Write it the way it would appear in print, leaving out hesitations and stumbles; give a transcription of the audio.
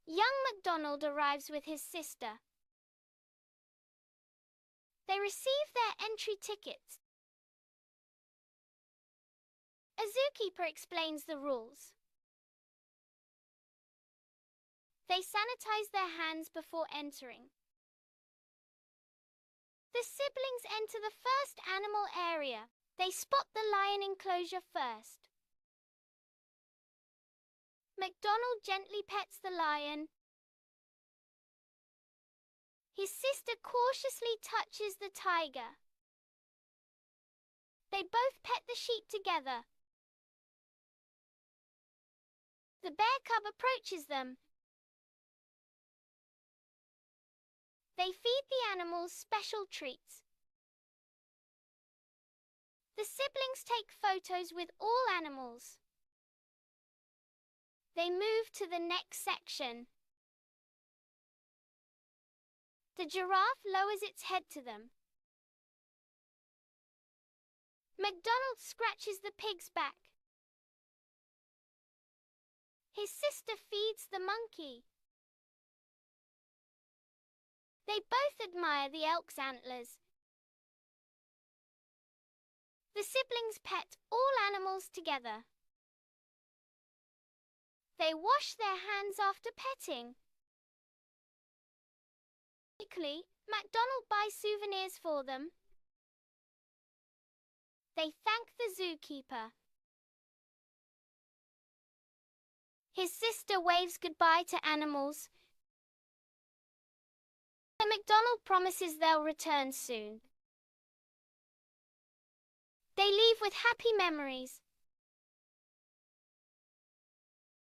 Young Macdonald arrives with his sister. They receive their entry tickets. A zookeeper explains the rules. They sanitize their hands before entering. The siblings enter the first animal area. They spot the lion enclosure first. Macdonald gently pets the lion. His sister cautiously touches the tiger. They both pet the sheep together. The bear cub approaches them. They feed the animals special treats. The siblings take photos with all animals. They move to the next section. The giraffe lowers its head to them. Macdonald scratches the pig's back. His sister feeds the monkey. They both admire the elk's antlers. The siblings pet all animals together. They wash their hands after petting. Quickly, Macdonald buys souvenirs for them. They thank the zookeeper. His sister waves goodbye to animals. And Macdonald promises they'll return soon. They leave with happy memories.